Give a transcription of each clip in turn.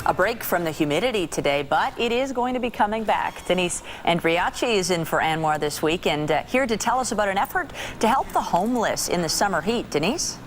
A break from the humidity today, but it is going to be coming back. Denise Andriachi is in for Anwar this week and here to tell us about an effort to help the homeless in the summer heat. Denise?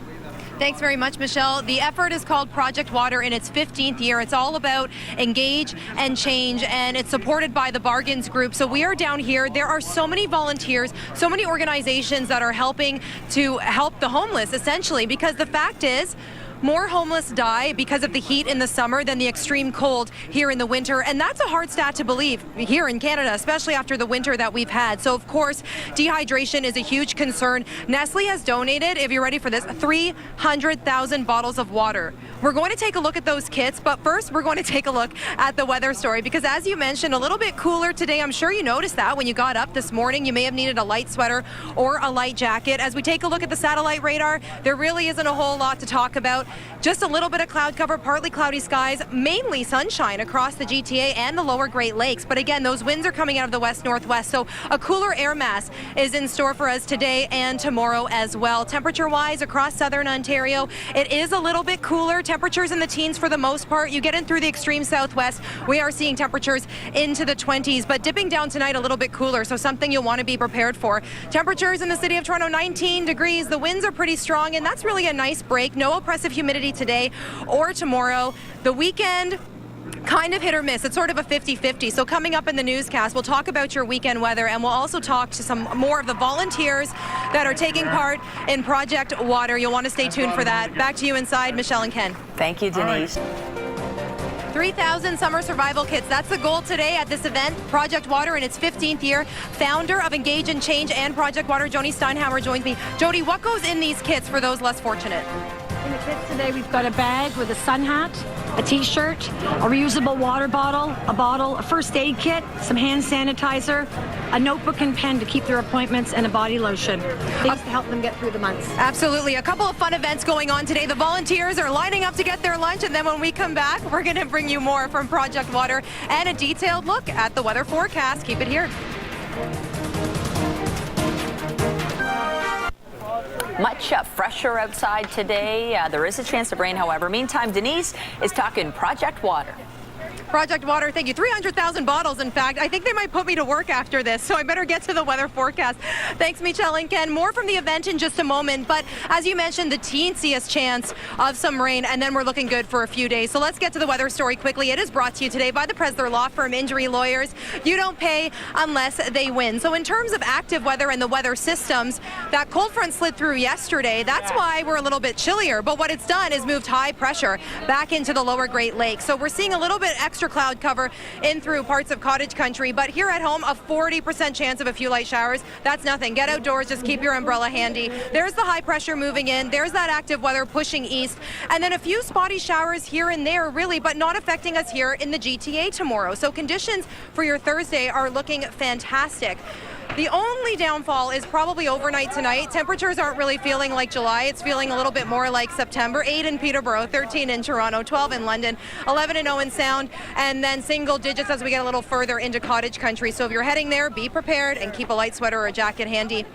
Thanks very much, Michelle. The effort is called Project Water in its 15th year. It's all about engage and change, and it's supported by the Bargains Group. So we are down here. There are so many volunteers, so many organizations that are helping to help the homeless, essentially, because the fact is, more homeless die because of the heat in the summer than the extreme cold here in the winter. And that's a hard stat to believe here in Canada, especially after the winter that we've had. So, of course, dehydration is a huge concern. Nestle has donated, if you're ready for this, 300,000 bottles of water. We're going to take a look at those kits, but first we're going to take a look at the weather story because, as you mentioned, a little bit cooler today. I'm sure you noticed that when you got up this morning. You may have needed a light sweater or a light jacket. As we take a look at the satellite radar, there really isn't a whole lot to talk about. Just a little bit of cloud cover, partly cloudy skies, mainly sunshine across the GTA and the lower Great Lakes. But again, those winds are coming out of the west-northwest, so a cooler air mass is in store for us today and tomorrow as well. Temperature-wise, across southern Ontario, it is a little bit cooler. Temperatures in the teens for the most part. You get in through the extreme southwest, we are seeing temperatures into the 20s, but dipping down tonight a little bit cooler, so something you'll want to be prepared for. Temperatures in the city of Toronto, 19 degrees. The winds are pretty strong, and that's really a nice break. No oppressive humidity today or tomorrow. The weekend, kind of hit or miss. It's sort of a 50-50. So coming up in the newscast, we'll talk about your weekend weather, and we'll also talk to some more of the volunteers that are taking part in Project Water. You'll want to stay tuned for that. Back to you inside, Michelle and Ken. Thank you, Denise. 3,000 summer survival kits. That's the goal today at this event, Project Water in its 15th year. Founder of Engage and Change and Project Water, Jody Steinhauer, joins me. Jody, what goes in these kits for those less fortunate? In the kits today, we've got a bag with a sun hat, a t-shirt, a reusable water bottle, a first aid kit, some hand sanitizer, a notebook and pen to keep their appointments, and a body lotion. Things to help them get through the months. Absolutely. A couple of fun events going on today. The volunteers are lining up to get their lunch, and then when we come back, we're going to bring you more from Project Water and a detailed look at the weather forecast. Keep it here. Much fresher outside today. There is a chance of rain, however. Meantime, Denise is talking Project Water. Project Water, thank you. 300,000 bottles, in fact. I think they might put me to work after this, so I better get to the weather forecast. Thanks, Michelle and Ken. More from the event in just a moment, but as you mentioned, the teensiest chance of some rain, and then we're looking good for a few days. So let's get to the weather story quickly. It is brought to you today by the Presler Law Firm Injury Lawyers. You don't pay unless they win. So in terms of active weather and the weather systems, that cold front slid through yesterday. That's why we're a little bit chillier, but what it's done is moved high pressure back into the lower Great Lakes. So we're seeing a little bit extra cloud cover in through parts of cottage country, but here at home, a 40% chance of a few light showers. That's nothing. Get outdoors, just keep your umbrella handy. There's the high pressure moving in. There's that active weather pushing east, and then a few spotty showers here and there, really, but not affecting us here in the GTA tomorrow. So conditions for your Thursday are looking fantastic. The only downfall is probably overnight tonight. Temperatures aren't really feeling like July. It's feeling a little bit more like September. 8 in Peterborough, 13 in Toronto, 12 in London, 11 in Owen Sound, and then single digits as we get a little further into cottage country. So if you're heading there, be prepared and keep a light sweater or a jacket handy.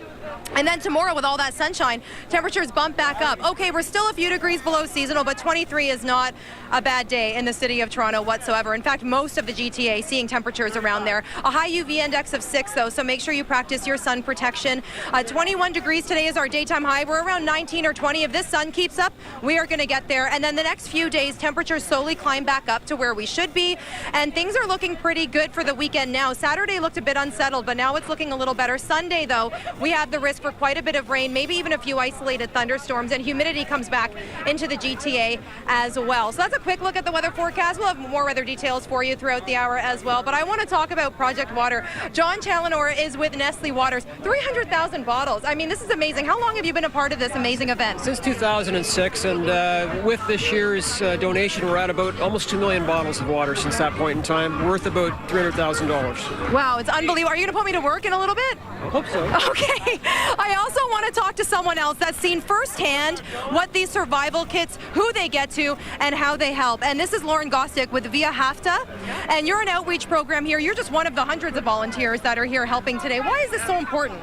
And then tomorrow, with all that sunshine, temperatures bump back up. Okay, we're still a few degrees below seasonal, but 23 is not a bad day in the city of Toronto whatsoever. In fact, most of the GTA seeing temperatures around there. A high UV index of 6, though, so make sure you practice your sun protection. 21 degrees today is our daytime high. We're around 19 or 20. If this sun keeps up, we are going to get there. And then the next few days, temperatures slowly climb back up to where we should be. And things are looking pretty good for the weekend now. Saturday looked a bit unsettled, but now it's looking a little better. Sunday, though, we have the risk for quite a bit of rain, maybe even a few isolated thunderstorms, and humidity comes back into the GTA as well. So that's a quick look at the weather forecast. We'll have more weather details for you throughout the hour as well. But I want to talk about Project Water. John Challinor is with Nestle Waters. 300,000 bottles. I mean, this is amazing. How long have you been a part of this amazing event? Since 2006, and with this year's donation, we're at about almost 2 million bottles of water since that point in time, worth about $300,000. Wow, it's unbelievable. Are you going to put me to work in a little bit? I hope so. Okay. I also want to talk to someone else that's seen firsthand what these survival kits, who they get to, and how they help. And this is Gostick with Via Hafta. And you're an outreach program here. You're just one of the hundreds of volunteers that are here helping today. Why is this so important?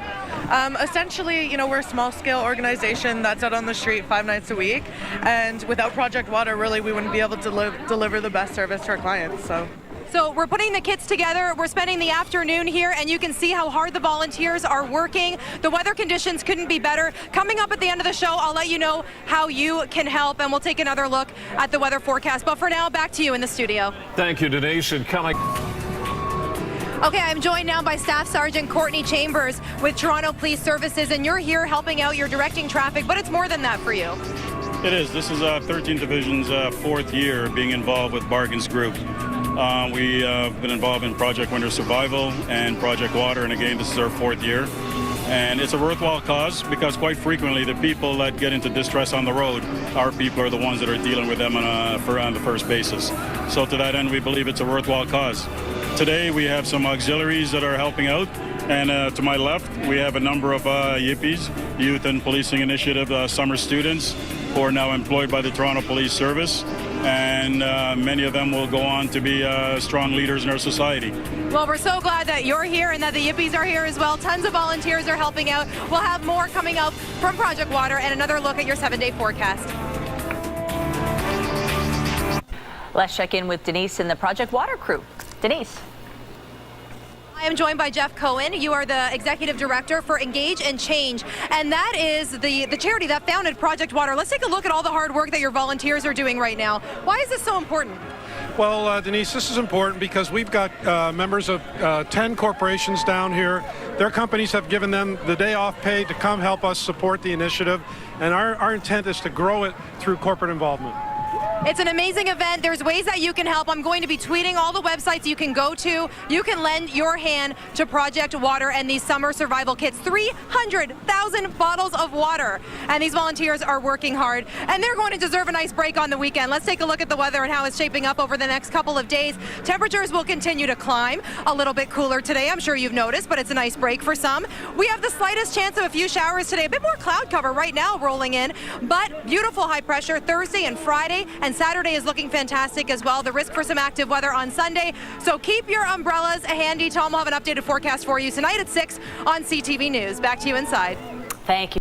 Essentially, we're a small-scale organization that's out on the street 5 nights a week. And without Project Water, really, we wouldn't be able to deliver the best service to our clients. So we're putting the kits together. We're spending the afternoon here, and you can see how hard the volunteers are working. The weather conditions couldn't be better. Coming up at the end of the show, I'll let you know how you can help, and we'll take another look at the weather forecast. But for now, back to you in the studio. Thank you, Denise. And coming. Okay, I'm joined now by Staff Sergeant Courtney Chambers with Toronto Police Services, and you're here helping out. You're directing traffic, but it's more than that for you. It is. This is 13 Division's 4th year being involved with Bargains Group. We have been involved in Project Winter Survival and Project Water, and again, this is our 4th year. And it's a worthwhile cause because quite frequently the people that get into distress on the road, our people are the ones that are dealing with them on the first basis. So to that end, we believe it's a worthwhile cause. Today we have some auxiliaries that are helping out, and to my left we have a number of YIPIs, Youth and Policing Initiative summer students, who are now employed by the Toronto Police Service, and many of them will go on to be strong leaders in our society. Well, we're so glad that you're here and that the Yippies are here as well. Tons of volunteers are helping out. We'll have more coming up from Project Water and another look at your 7-day forecast. Let's check in with Denise and the Project Water crew. Denise. I am joined by Jeff Cohen. You are the Executive Director for Engage and Change, and that is the charity that founded Project Water. Let's take a look at all the hard work that your volunteers are doing right now. Why is this so important? Well, Denise, this is important because we've got members of 10 corporations down here. Their companies have given them the day off pay to come help us support the initiative, and our intent is to grow it through corporate involvement. It's an amazing event. There's ways that you can help. I'm going to be tweeting all the websites you can go to. You can lend your hand to Project Water and these summer survival kits. 300,000 bottles of water. And these volunteers are working hard. And they're going to deserve a nice break on the weekend. Let's take a look at the weather and how it's shaping up over the next couple of days. Temperatures will continue to climb. A little bit cooler today, I'm sure you've noticed, but it's a nice break for some. We have the slightest chance of a few showers today. A bit more cloud cover right now rolling in, but beautiful high pressure Thursday and Friday. And Saturday is looking fantastic as well. The risk for some active weather on Sunday. So keep your umbrellas handy. Tom will have an updated forecast for you tonight at 6 on CTV News. Back to you inside. Thank you.